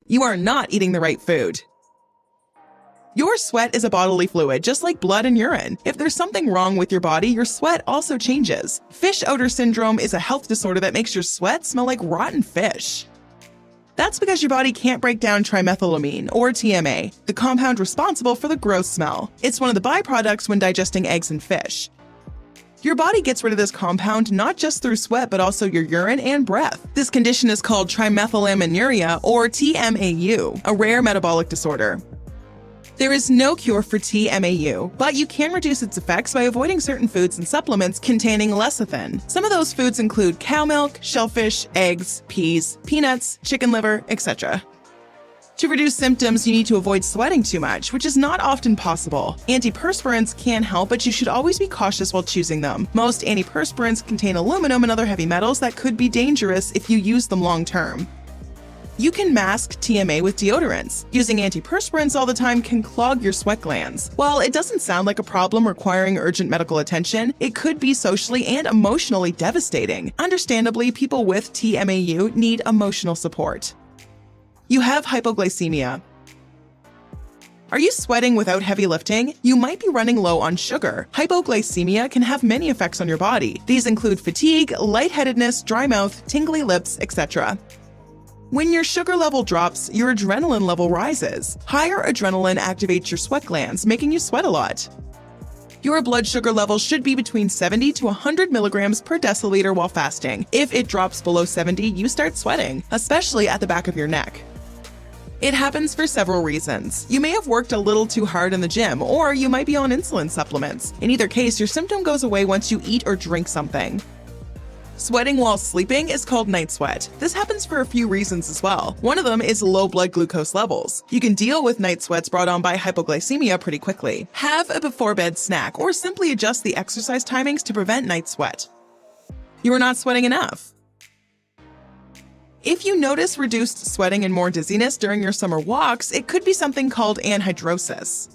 You are not eating the right food. Your sweat is a bodily fluid, just like blood and urine. If there's something wrong with your body, your sweat also changes. Fish odor syndrome is a health disorder that makes your sweat smell like rotten fish. That's because your body can't break down trimethylamine, or TMA, the compound responsible for the gross smell. It's one of the byproducts when digesting eggs and fish. Your body gets rid of this compound not just through sweat, but also your urine and breath. This condition is called trimethylaminuria, or TMAU, a rare metabolic disorder. There is no cure for TMAU, but you can reduce its effects by avoiding certain foods and supplements containing lecithin. Some of those foods include cow milk, shellfish, eggs, peas, peanuts, chicken liver, etc. To reduce symptoms, you need to avoid sweating too much, which is not often possible. Antiperspirants can help, but you should always be cautious while choosing them. Most antiperspirants contain aluminum and other heavy metals that could be dangerous if you use them long term. You can mask TMA with deodorants. Using antiperspirants all the time can clog your sweat glands. While it doesn't sound like a problem requiring urgent medical attention, it could be socially and emotionally devastating. Understandably, people with TMAU need emotional support. You have hypoglycemia. Are you sweating without heavy lifting? You might be running low on sugar. Hypoglycemia can have many effects on your body. These include fatigue, lightheadedness, dry mouth, tingly lips, etc. When your sugar level drops, your adrenaline level rises. Higher adrenaline activates your sweat glands, making you sweat a lot. Your blood sugar level should be between 70 to 100 milligrams per deciliter while fasting. If it drops below 70, you start sweating, especially at the back of your neck. It happens for several reasons. You may have worked a little too hard in the gym, or you might be on insulin supplements. In either case, your symptom goes away once you eat or drink something. Sweating while sleeping is called night sweat. This happens for a few reasons as well. One of them is low blood glucose levels. You can deal with night sweats brought on by hypoglycemia pretty quickly. Have a before-bed snack or simply adjust the exercise timings to prevent night sweat. You are not sweating enough. If you notice reduced sweating and more dizziness during your summer walks, it could be something called anhydrosis.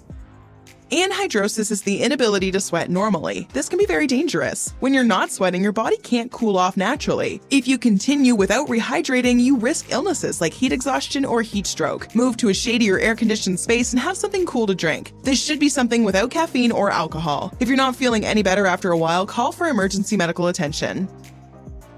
Anhydrosis is the inability to sweat normally. This can be very dangerous. When you're not sweating, your body can't cool off naturally. If you continue without rehydrating, you risk illnesses like heat exhaustion or heat stroke. Move to a shady or air-conditioned space and have something cool to drink. This should be something without caffeine or alcohol. If you're not feeling any better after a while, call for emergency medical attention.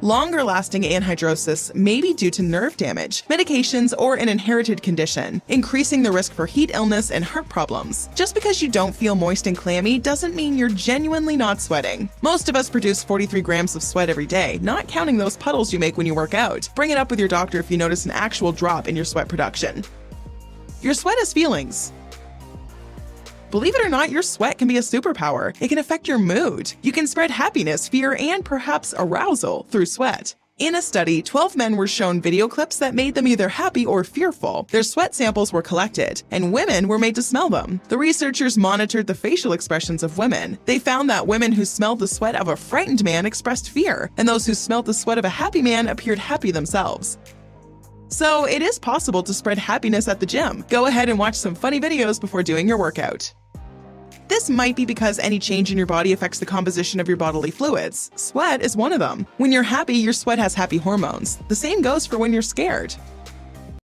Longer-lasting anhydrosis may be due to nerve damage, medications, or an inherited condition, increasing the risk for heat illness and heart problems. Just because you don't feel moist and clammy doesn't mean you're genuinely not sweating. Most of us produce 43 grams of sweat every day, not counting those puddles you make when you work out. Bring it up with your doctor if you notice an actual drop in your sweat production. Your sweat has feelings. Believe it or not, your sweat can be a superpower. It can affect your mood. You can spread happiness, fear, and perhaps arousal through sweat. In a study, 12 men were shown video clips that made them either happy or fearful. Their sweat samples were collected, and women were made to smell them. The researchers monitored the facial expressions of women. They found that women who smelled the sweat of a frightened man expressed fear, and those who smelled the sweat of a happy man appeared happy themselves. So it is possible to spread happiness at the gym. Go ahead and watch some funny videos before doing your workout. This might be because any change in your body affects the composition of your bodily fluids. Sweat is one of them. When you're happy, your sweat has happy hormones. The same goes for when you're scared.